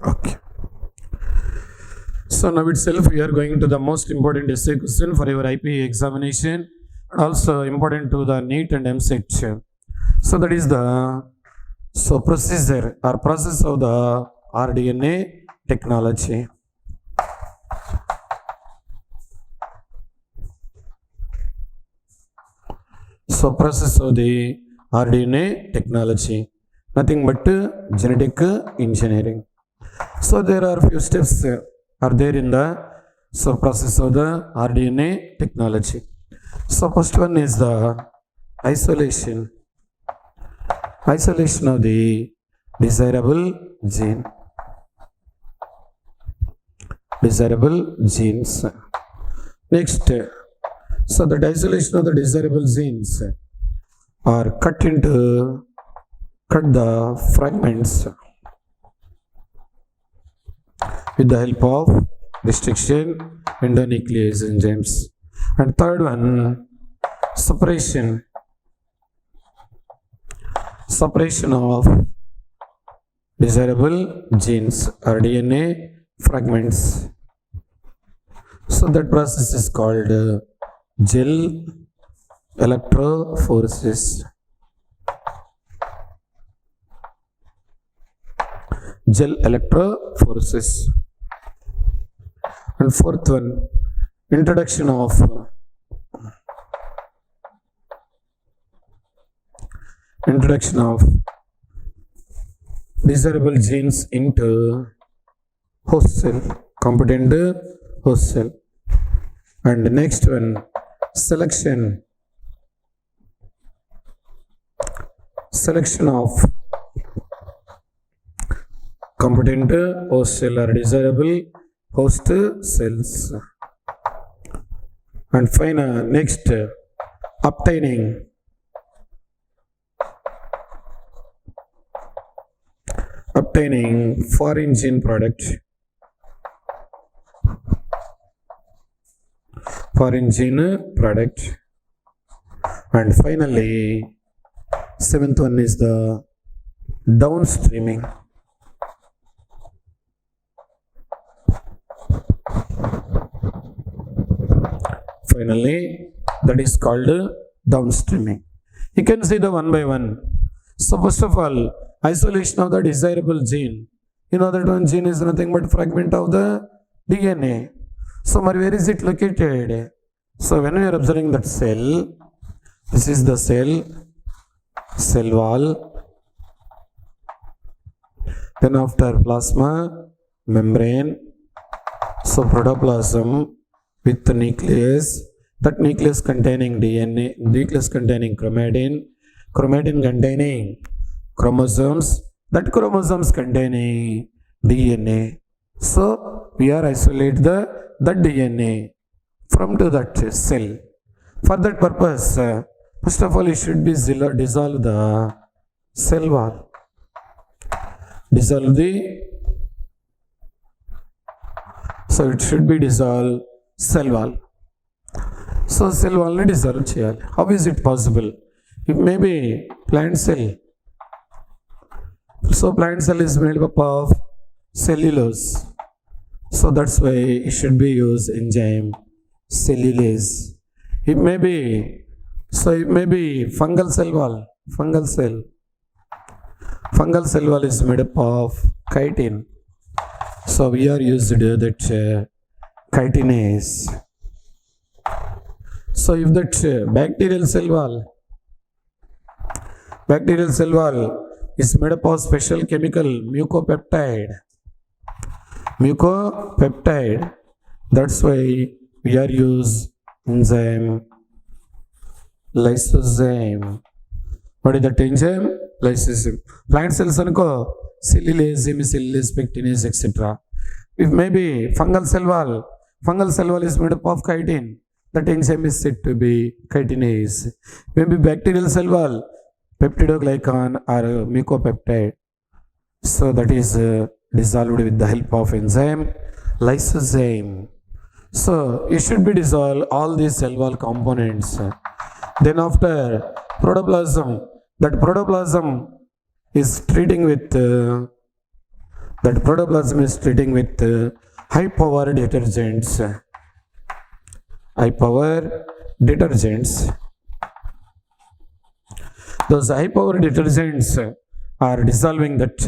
Okay. So now itself we are going to the most important essay question for your IP examination and also important to the NEET and MCET. So that is the procedure or process of the rDNA technology. So process of the rDNA technology, nothing but genetic engineering. So there are few steps are there in the process of the rDNA technology. So first one is the isolation of the desirable genes. Next, so the isolation of the desirable genes are cut the fragments with the help of restriction endonuclease enzymes. And third one, separation of desirable genes or DNA fragments. So that process is called gel electrophoresis. And fourth one, introduction of desirable genes into host cell, competent host cell. And the next one, selection of competent host cell or desirable host cells. And finally, next, obtaining foreign gene product. And finally, seventh one is the downstreaming. Finally, that is called downstreaming. You can see the one by one. So first of all, isolation of the desirable gene. You know that one gene is nothing but fragment of the DNA. So where is it located? So when we are observing that cell, this is the cell wall. Then after plasma membrane, so protoplasm with the nucleus, that nucleus containing DNA, nucleus containing chromatin containing chromosomes, that chromosomes containing DNA. So we are isolate that DNA from to that cell. For that purpose, first of all, it should be dissolve the cell wall. So it should be dissolve cell wall. So cell wall ni dissolve cheyali. How is it possible? It may be plant cell. So plant cell is made up of cellulose. So that's why it should be used enzyme cellulase. It may be fungal cell wall. Fungal cell wall is made up of chitin. So we are used that chitinase. So if that bacterial cell wall is made up of special chemical mucopeptide. That's why we are use enzyme lysozyme. What is that enzyme? Lysozyme. Plant cells anko cellulase, hemicellulase, pectinase, etc. If maybe fungal cell wall is made up of chitin, that enzyme is said to be chitinase. Maybe bacterial cell wall, peptidoglycan or mucopeptide. So that is dissolved with the help of enzyme lysozyme. So it should be dissolved all these cell wall components. Then after protoplasm, that protoplasm is treating with that protoplasm is treating with high power detergents. High power detergents. Those high power detergents are dissolving that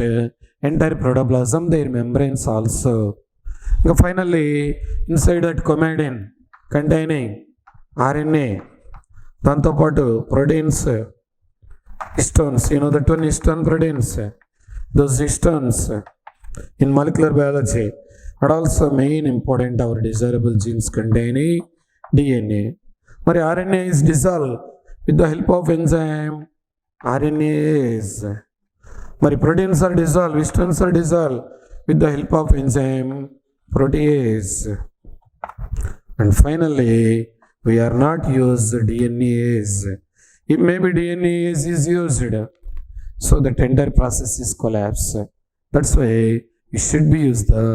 entire protoplasm, their membranes also. Finally, inside that chromatin containing RNA, దాంతో పాటు proteins, histones, you know that one, histone proteins. Those histones in molecular biology are also main important our desirable genes containing DNA. But RNA is dissolved with the help of enzyme RNase. But proteins are dissolved, histones are dissolved with the help of enzyme protease. And finally, we are not used DNase. If maybe DNase is used, so the entire process is collapse. That's why you should be used the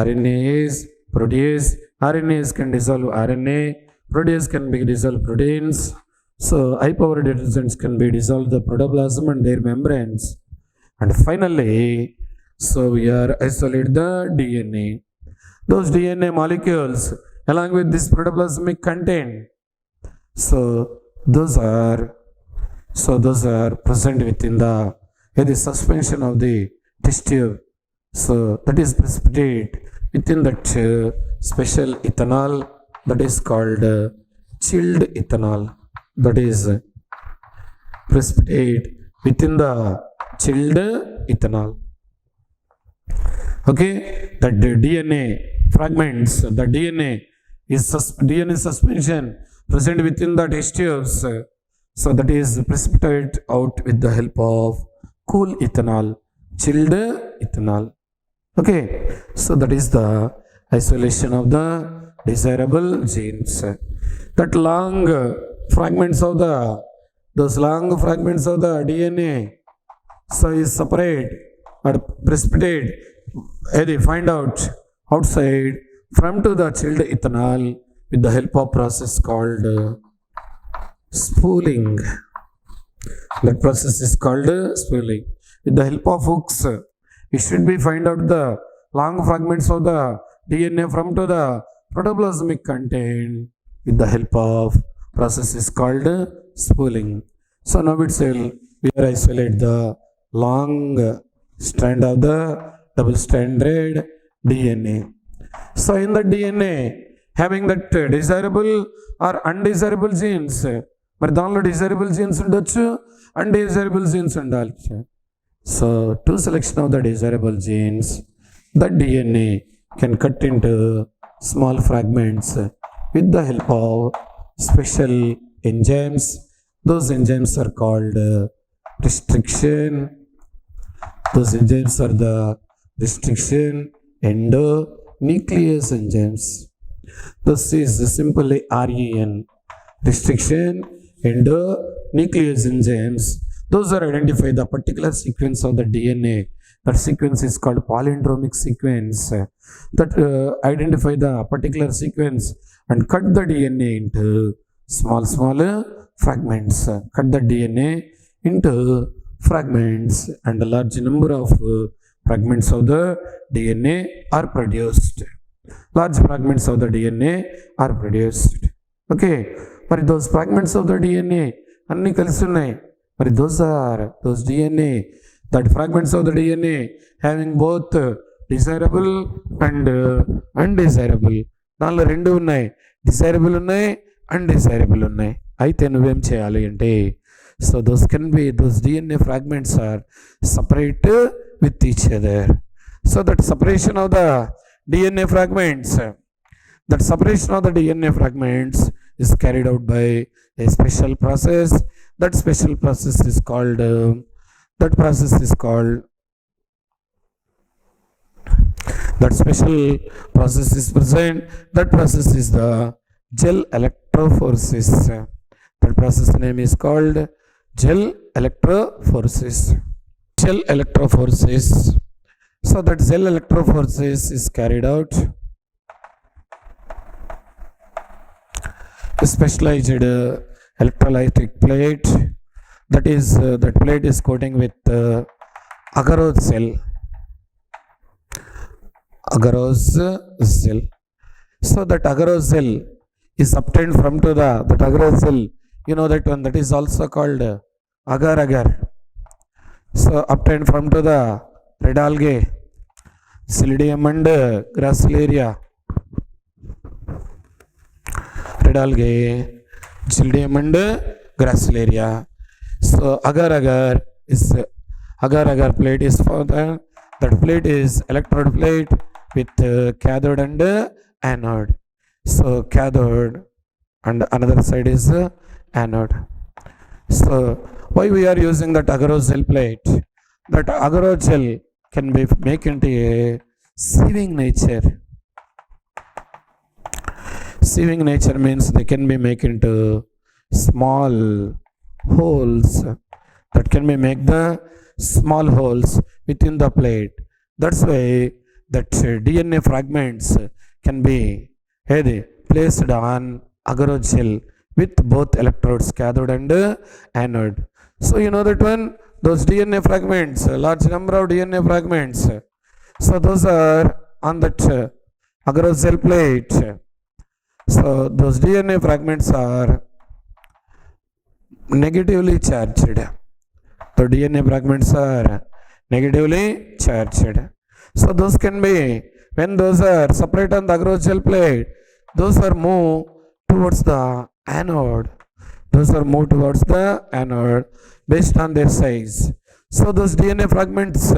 RNase, protease. RNase can dissolve RNA, protease can be dissolved proteins. So high power detergents can be dissolved the protoplasm and their membranes. And finally, so we are isolate the DNA. Those DNA molecules along with this protoplasmic content. So those are present within the suspension of the test tube. So that is precipitate within that special ethanol that is called chilled ethanol. That is precipitate within the chilled ethanol. Okay, that the DNA fragments, the DNA suspension present within the test tubes. So that is precipitate out with the help of cool ethanol, chilled ethanol. Okay, so that is the isolation of the desirable genes. That long fragments of the DNA, so is separate or precipitate, they find out outside from to the chilled ethanol with the help of process called spooling. That process is called spooling. With the help of hooks, it should be find out the long fragments of the DNA from to the protoplasmic content. With the help of process is called spooling. So now itself we are isolate the long strand of the double-stranded DNA. So in the DNA having that desirable or undesirable genes, మరి దానిలో desirable jeans ఉండొచ్చు, undesirable jeans ఉండాలి. So to selection of the desirable jeans, the DNA can cut into small fragments with the help of special enzymes. Those enzymes are called restriction. Those enzymes are the restriction endonuclease enzymes. This is simply REN, restriction endonuclease enzymes. Those are identify the particular sequence of the DNA. That sequence is called palindromic sequence. That identify the particular sequence and cut the DNA into small fragments. Cut the DNA into fragments, and a large number of fragments of the DNA are produced. Large fragments of the DNA are produced. Okay, మరి those fragments of the DNA అన్నీ కలిసి ఉన్నాయి. మరి those DNA, that fragments of the DNA having both desirable and undesirable. దానిలో రెండు ఉన్నాయి, desirable ఉన్నాయి, undesirable ఉన్నాయి. అయితే నువ్వేం చేయాలి అంటే, so those DNA fragments are separate with each other. So that separation of the DNA fragments, is carried out by a special process. That special process is called that special process is present. That process is the gel electrophoresis. That process name is called gel electrophoresis. So that gel electrophoresis is carried out. A specialized electrolytic plate, that plate is coating with agarose cell. agarose gel. So that agarose gel is obtained from to the that agarose gel. You know that one, that is also called agar agar. So obtained from to the red algae, Psyllidium and Gracilaria. Red algae, Psyllidium and Gracilaria. So agar agar is agar agar plate is for that plate is electrode plate with cathode and anode. So cathode and another side is anode. So why we are using that agarose gel plate? That agarose gel can be make into a sieving nature. Sieving nature means they can be make into small holes, that can be make the small holes within the plate. That's why that DNA fragments can be placed on agarose gel with both electrodes, cathode and anode. So you know that one, those DNA fragments, a large number of DNA fragments. So those are on that agarose gel plate. So those DNA fragments are negatively charged. The DNA fragments are negatively charged. So those can be, when those are separate on the agarose gel plate, those are moved towards the anode. Those are moved towards the anode based on their size. So those DNA fragments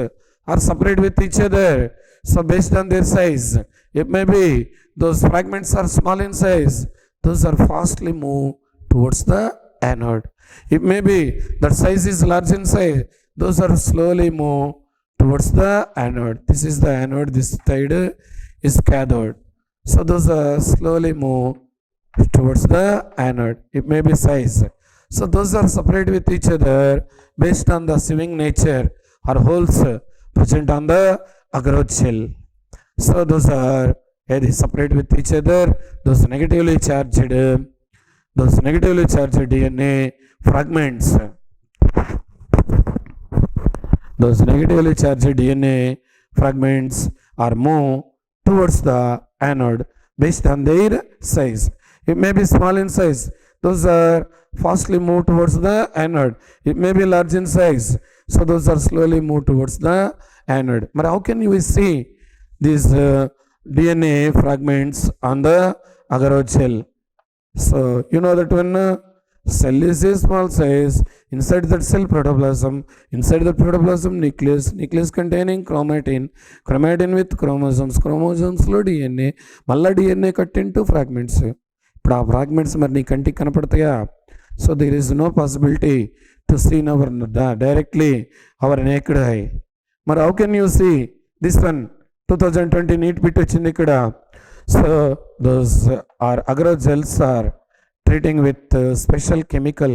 are separate with each other. So based on their size, it may be those fragments are small in size, those are fastly moved towards the anode. It may be that size is large in size, those are slowly moved towards the anode. This is the anode, this side is cathode. So those are slowly moved towards the anode. It may be size. So those are separate with each other based on the sieving nature or holes present on the agarose gel. So those are separate with each other. Those negatively charged DNA fragments. Those negatively charged DNA fragments are moved towards the anode based on their size. It may be small in size, those are fastly moved towards the anode. It may be large in size, so those are slowly moved towards the anode. But how can you see these DNA fragments on the agarose gel? So you know that when cell is a small size, inside that cell protoplasm, inside the protoplasm nucleus containing chromatin with chromosomes లో DNA, మళ్ళా DNA cut into fragments. ఇప్పుడు ఆ fragments మరి నీ కంటికి కనపడతాయా? So there is no possibility to see in our directly our naked eye. మరి how can you see this one? 2020 NEET bit వచ్చింది ఇక్కడ. So those are agarose gels are treating with special chemical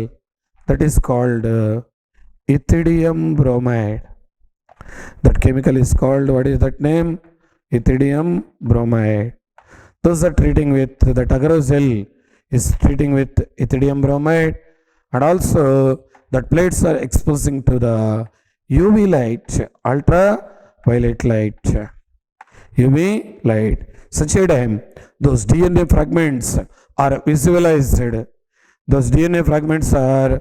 that is called ethidium bromide. That chemical is called, what is that name? Ethidium bromide. Those are treating with, that agarose gel is treating with ethidium bromide, and also that plates are exposing to the UV light, ultraviolet light, UV light. Such a time those DNA fragments are visualized. Those DNA fragments are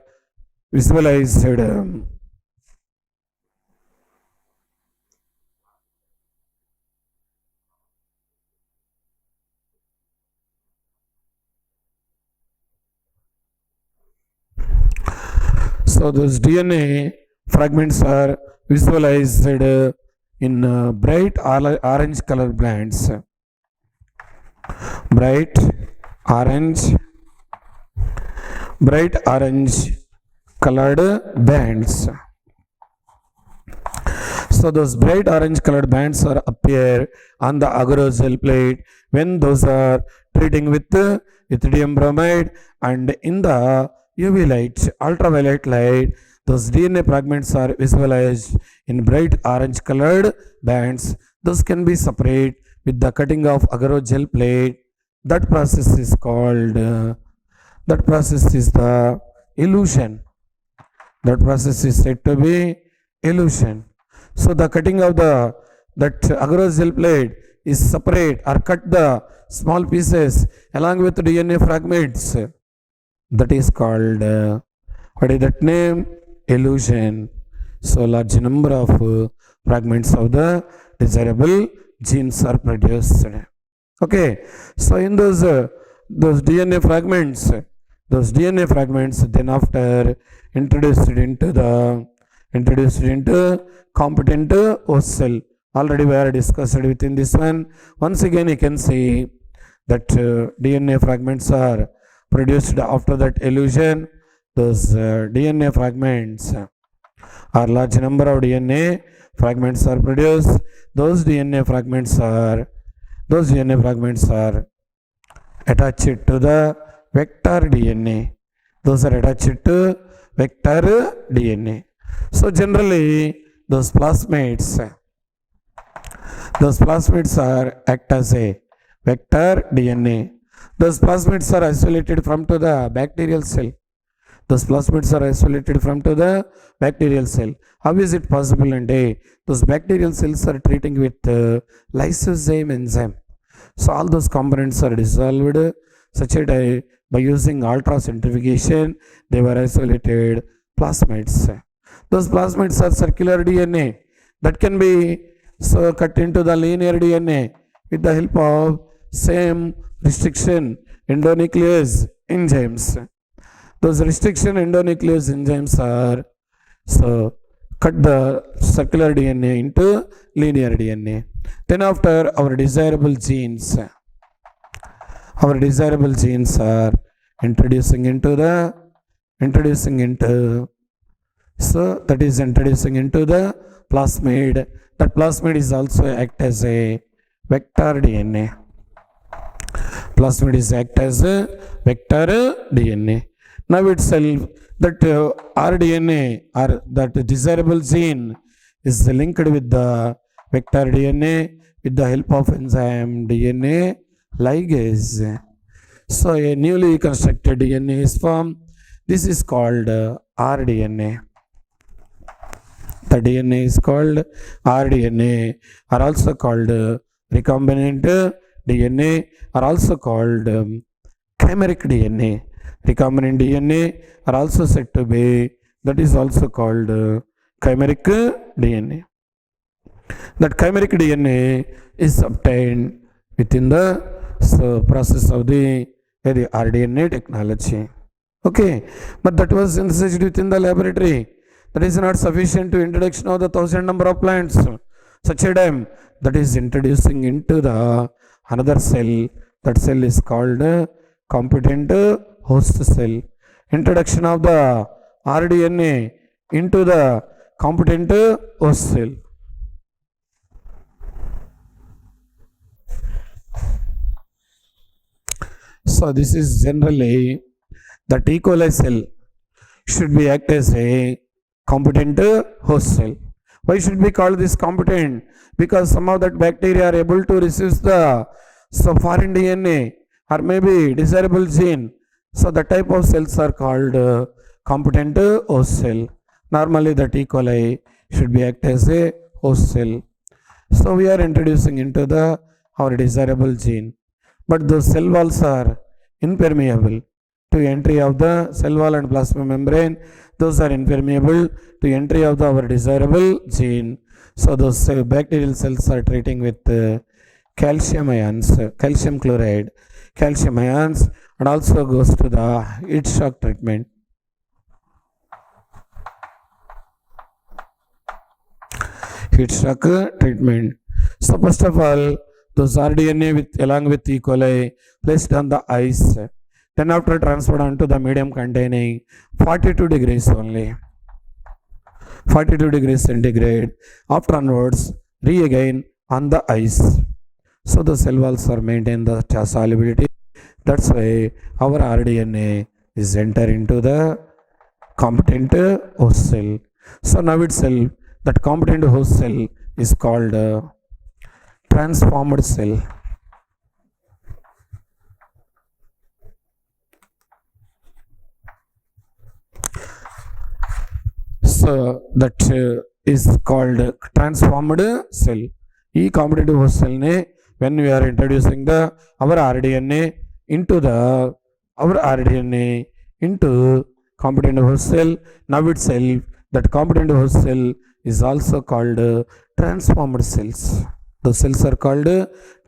visualized. So those DNA fragments are visualized in bright orange color bands. Bright orange colored bands. So those bright orange colored bands are appear on the agarose gel plate when those are treating with ethidium bromide, and in the UV light, ultraviolet light, those DNA fragments are visualized in bright orange colored bands. Those can be separate with the cutting of agarose gel plate. That process is called the elution. That process is said to be elution. So the cutting of that agarose gel plate is separate or cut the small pieces along with DNA fragments. That is called, what is that name? Elution. So large number of fragments of the desirable genes are produced. Okay, so in those DNA fragments, then after introduced into competent host cell. Already we are discussed within this one. Once again you can see that DNA fragments are produced after that elution. Those DNA fragments are large number of DNA fragments are produced. Those DNA fragments are attached to the vector DNA. Those are attached to vector DNA. So generally those plasmids are act as a vector DNA. Those plasmids are isolated from to the bacterial cell. How is it possible? And those bacterial cells are treating with lysozyme enzyme. So all those components are dissolved such a by using ultracentrifugation they were isolated plasmids. Those plasmids are circular DNA that can be cut into the linear DNA with the help of same restriction endonuclease enzymes. Those restriction endonuclease enzymes are cut the circular DNA into linear DNA. Then after our desirable genes are introducing into the plasmid. That plasmid is also act as a vector DNA. Now itself that rDNA or that desirable gene is linked with the vector DNA with the help of enzyme DNA ligase. So a newly constructed DNA is formed. This is called rDNA. The DNA is called rDNA, are also called recombinant DNA, are also called chimeric DNA. Recombinant DNA are also said to be, that is also called chimeric DNA. That chimeric DNA is obtained within the process of the rDNA technology. Okay, but that was synthesized within the laboratory. That is not sufficient to introduction of the 1,000 number of plants. Such a time that is introducing into the another cell. That cell is called competent host cell. Introduction of the rDNA into the competent host cell. So this is generally that E. coli cell should be act as a competent host cell. Why should we call this competent? Because some of that bacteria are able to receive the foreign DNA or maybe desirable gene. So the type of cells are called competent host cell. Normally that E. coli should be act as a host cell. So we are introducing into our desirable gene. But those cell walls are impermeable to entry of the cell wall and plasma membrane. Those are impermeable to entry of our desirable gene. So those bacterial cells are treating with calcium ions, calcium chloride, calcium ions, and also goes to the heat shock treatment. So first of all, those rDNA along with E. coli placed on the ice. Then after transferred onto the medium containing 42 degrees only. 42 degrees centigrade. After onwards, again on the ice. So the cell walls are maintain the solubility. That's why our rDNA is enter into the competent host cell. So now itself that competent host cell is called transformed cell. So that is called transformed cell. ఈ competitive host cell నే when we are introducing the our rDNA into the our rDNA into competent host cell. Now itself that competent host cell is also called transformed cells. Those cells are called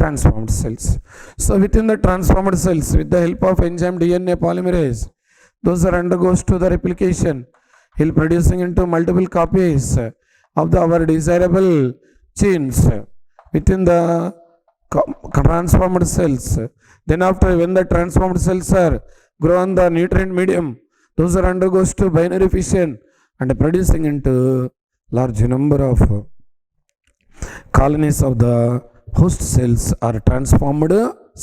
transformed cells. So within the transformed cells, with the help of enzyme DNA polymerase, those are undergoes to the replication, he'll producing into multiple copies of the our desirable genes within the transformed cells. Then after, when the transformed cells are grow on the nutrient medium, those are undergoes to binary fission and producing into large number of colonies of the host cells or transformed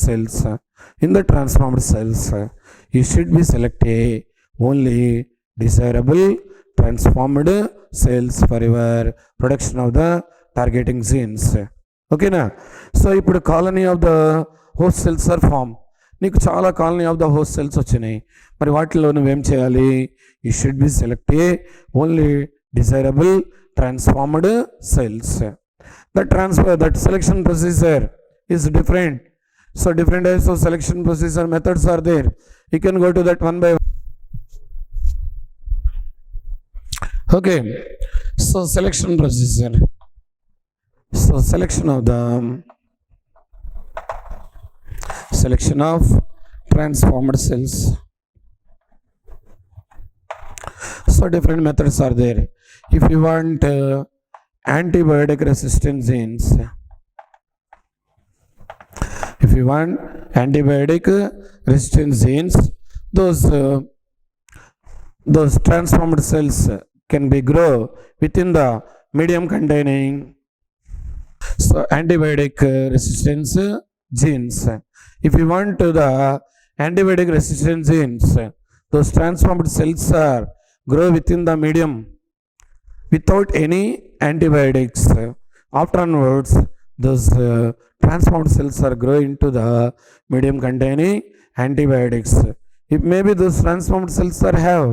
cells. In the transformed cells, you should be selecting only desirable transformed cells for your production of the targeting genes. Okay na? So ఇప్పుడు colony of the host cells are form. నీకు చాలా colony of the host cells వచ్చినాయి. మరి వాటిలో నువ్వేం చేయాలి? You should be select only desirable transformed cells. That selection procedure is different. So different types of selection procedure methods are there. You can go to that one by one. Okay. So selection procedure. So selection of transformed cells. So different methods are there. If you want antibiotic resistant genes, if you want antibiotic resistant genes, those transformed cells can be grow within the medium containing so antibiotic resistance genes. If you want to the antibiotic resistant genes, those transformed cells are grow within the medium without any antibiotics. Afterwards, those transformed cells are grow into the medium containing antibiotics. If maybe those transformed cells are have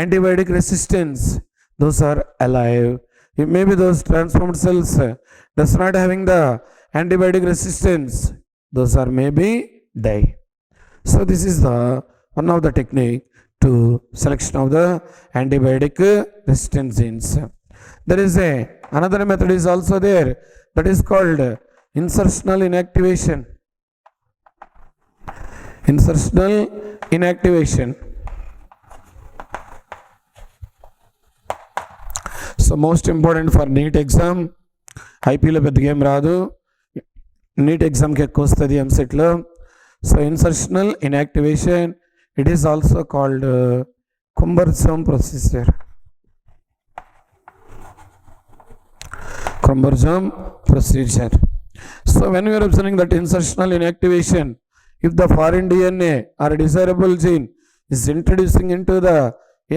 antibiotic resistance, those are alive. If maybe those transformed cells does not having the antibiotic resistance, those are maybe die. So this is the one of the technique to selection of the antibiotic resistant genes. There is another method is also there, that is called insertional inactivation. Insertional inactivation. So most important for NEET exam. IP lo పెద్దగా ఏం రాదు, NEET exam కి ఎక్కువ వస్తుంది MCET లో. So insertional inactivation, it is also called cumbersome procedure. Cumbersome procedure. So when we are observing that insertional inactivation, if the foreign DNA or desirable gene is introducing into the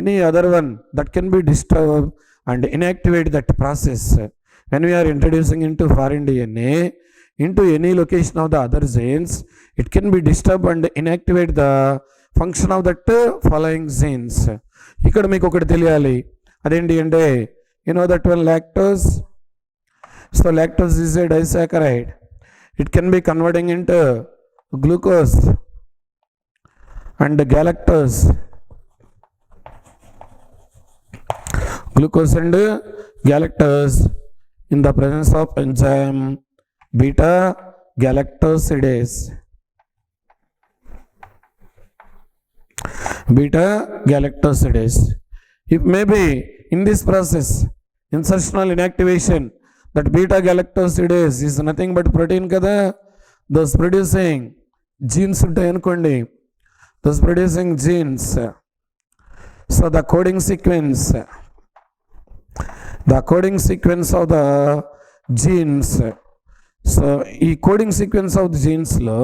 any other one, that can be disturbed and inactivate that process. When we are introducing into foreign DNA into any location of the other genes, it can be disturbed and inactivate the function of that following genes. ఇక్కడ మీకు ఒకటి తెలియాలి, అదేంటి అంటే you know that one lactose. So lactose is a disaccharide. It can be converting into glucose and galactose. Glucose and galactose in the presence of enzyme beta galactosidase. Beta galactosidase. If maybe in this process, insertional inactivation, that beta galactosidase is nothing but protein kada, those producing genes ఉంటాయి అనుకోండి, those producing genes. So the coding sequence of the genes. So ఈ coding sequence of the genes లో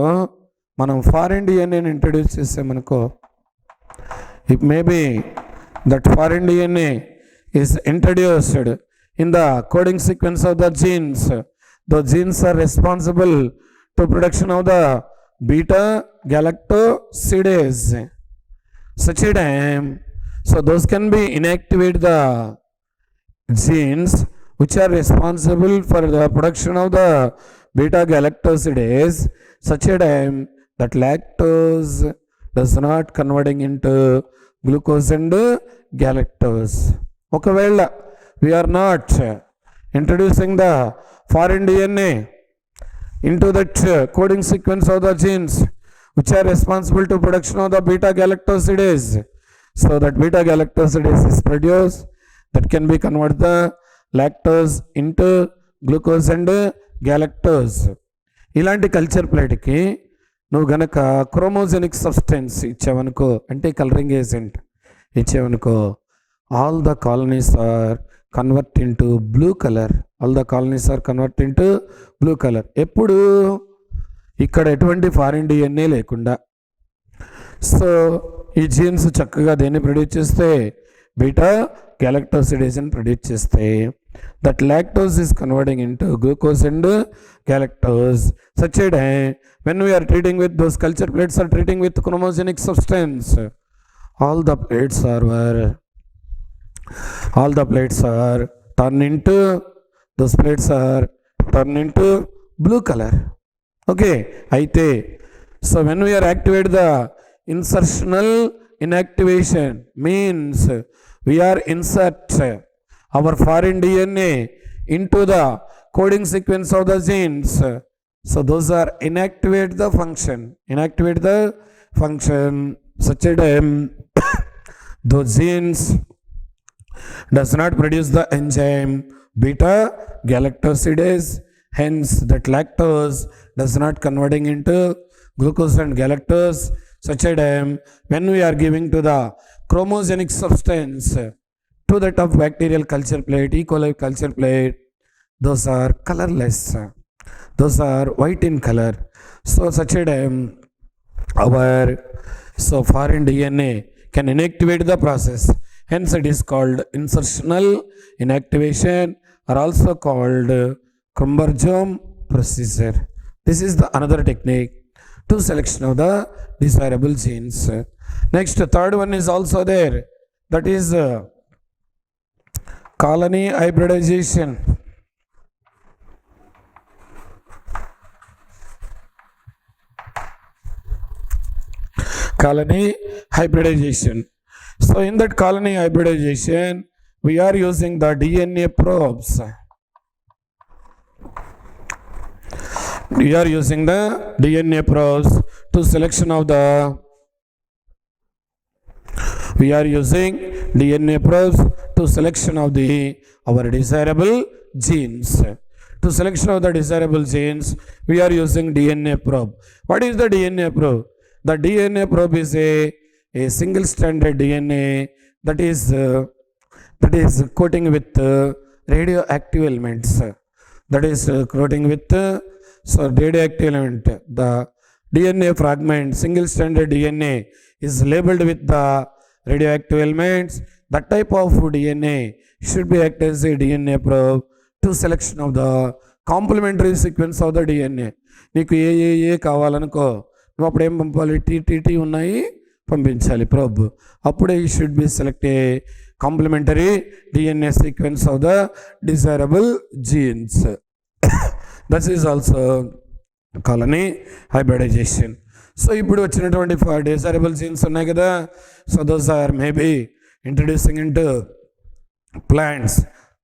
మనం foreign DNA ని introduce చేసామనుకో, if maybe that foreign DNA is introduced in the coding sequence of the genes, the genes are responsible to production of the beta galactosidase. Such a time, so those can be inactivate the genes which are responsible for the production of the beta galactosidase such a time that lactose does not converting into glucose and galactose. ఒకవేళ we are not introducing the foreign DNA into that coding sequence of the genes which are responsible to production of the beta galactosidase, so that beta galactosidase is produced that can be convert the lactose into glucose and galactose. ఇలాంటి culture ప్లేట్కి నువ్వు గనక chromogenic substance ఇచ్చావనుకో, అంటే colouring agent ఇచ్చావనుకో, all the colonies are convert into blue colour. All the colonies are convert into blue colour. ఎప్పుడు ఇక్కడ ఎటువంటి ఫారిన్ డిఎన్ఏ లేకుండా. సో ఈ జీన్స్ చక్కగా దేన్ని ప్రొడ్యూస్ చేస్తే, బీటా గ్యాలక్టోసిడేస్ని ప్రొడ్యూస్ చేస్తాయి. That lactose is converting into glucose and galactose such a day when we are treating with those culture plates are treating with chromogenic substance, all the plates are turned into, those plates are turned into blue color. Okay, aite so when we are activate the insertional inactivation means we are insert our foreign DNA into the coding sequence of the genes. So those are inactivate the function such a time those genes does not produce the enzyme beta galactosidase, hence that lactose does not converting into glucose and galactose. Such a time when we are giving to the chromogenic substance to that of bacterial culture plate, E. coli culture plate, those are colorless, those are white in color. So such a time our foreign DNA can inactivate the process, hence it is called insertional inactivation, or also called Cumberjome procedure. This is the another technique to selection of the desirable genes. Next, third one is also there, that is colony hybridization. Colony hybridization. So in that colony hybridization we are using the DNA probes. We are using the DNA probes to selection of the, we are using DNA probes to selection of the our desirable genes. To selection of the desirable genes we are using DNA probe. What is the DNA probe? The DNA probe is a single stranded DNA that is coating with radioactive elements. That is coating with radioactive element. The DNA fragment, single stranded DNA is labeled with the radioactive elements. That type of DNA should be act as a DNA probe to selection of the complementary sequence of the DNA. నీకు ఏ కావాలనుకో, నువ్వు అప్పుడు ఏం పంపాలి, TTT ఉన్నాయి పంపించాలి probe. అప్పుడే you should be select a complementary DNA sequence of the desirable genes. That is also colony hybridization. So ఇప్పుడు వచ్చినటువంటి డిజైరబుల్ జీన్స్ ఉన్నాయి కదా, so those are maybe introducing into plants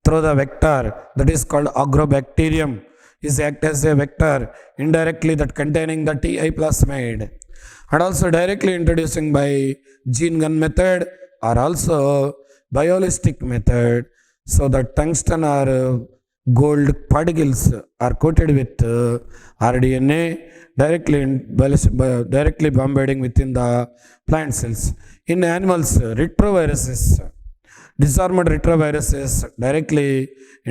through the vector that is called agrobacterium is act as a vector indirectly that containing the Ti plasmid, and also directly introducing by gene gun method or also biolistic method. So the tungsten or gold particles are coated with rDNA directly bombarding within the plant cells. In animals, retroviruses, disarmed retroviruses directly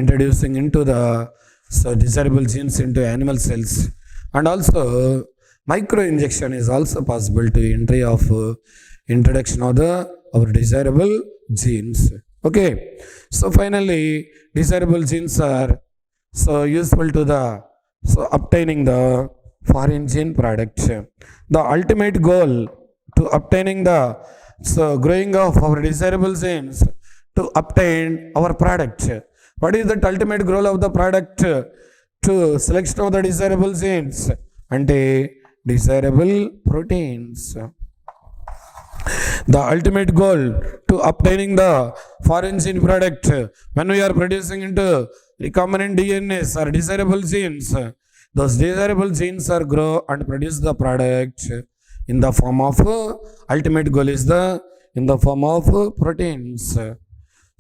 introducing into the desirable genes into animal cells, and also micro injection is also possible to entry of introduction of the our desirable genes. Okay, so finally desirable genes are so useful to the obtaining the foreign gene product. The ultimate goal to obtaining the growing of our desirable genes to obtain our product. What is the ultimate goal of the product? to selection of the desirable genes అంటే desirable proteins. The ultimate goal to obtaining the foreign gene product when we are producing into recombinant DNAs or desirable genes, those desirable genes are grow and produce the product in the form of ultimate goal is the in the form of proteins.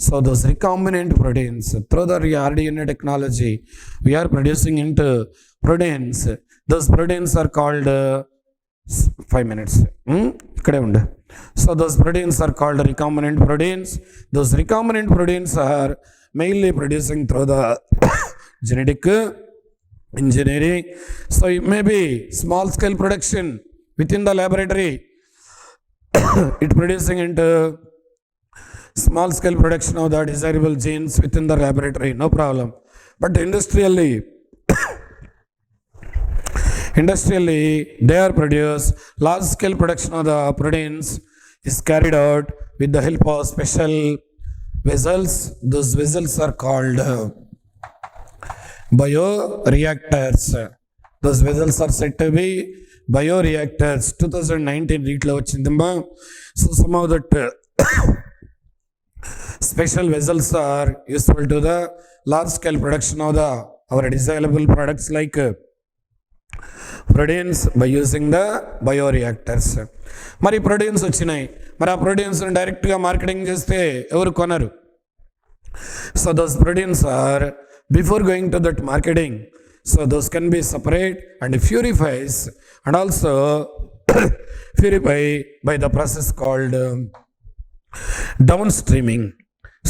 So those recombinant proteins through the rDNA technology we are producing into proteins. Those proteins are called 5 minutes. So those proteins are called recombinant proteins. Those recombinant proteins are mainly producing through the genetic engineering. So it may be small scale production within the laboratory. It producing into small scale production of the desirable genes within the laboratory, no problem. But industrially they are produced. Large scale production of the proteins is carried out with the help of special vessels. Those vessels are called bioreactors. Those vessels are said to be bioreactors. 2019 readlo vachindamma. So some of that special vessels are useful to the large scale production of the our desirable products like proteins by using the bioreactors. మరి proteins వచ్చినాయి, మరి ఆ ప్రోటీన్స్ని డైరెక్ట్గా marketing చేస్తే ఎవరు కొనరు. So those proteins are before going to that marketing, so those can be separate and purifies and also purify by the process called down streaming.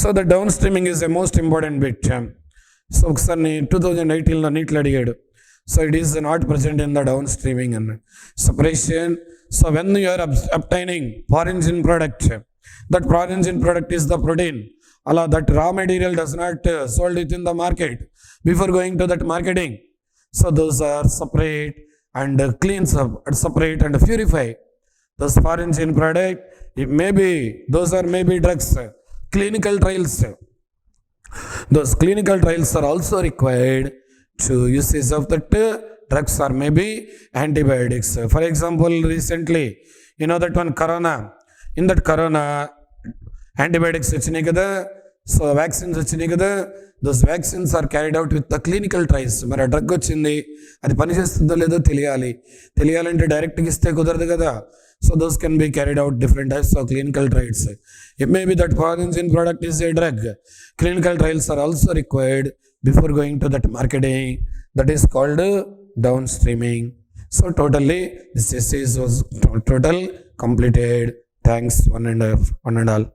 So the down streaming is a most important bit. So ఒకసారి 2018లో నీట్లో అడిగాడు. So it is not present in the downstreaming and separation. So when you are obtaining foreign gene product, that foreign gene product is the protein. Allah, that raw material does not sold within the market before going to that marketing. So those are separate and cleans up, separate and purify. Those foreign gene product, it may be, those are maybe drugs, clinical trials. Those clinical trials are also required to usage of that drugs or maybe antibiotics. For example, recently, you know that one corona, in that corona, antibiotics vachinayi kada, so vaccines vachinayi kada, those vaccines are carried out with the clinical trials. Mara drug vachindi, adi pani chestundo ledo teliyalante direct ga iste kudaradu kada. So those can be carried out different types of clinical trials. It may be that foreign gene product is a drug. Clinical trials are also required before going to that marketing. That is called downstreaming. So totally this essay was total completed. Thanks one and all.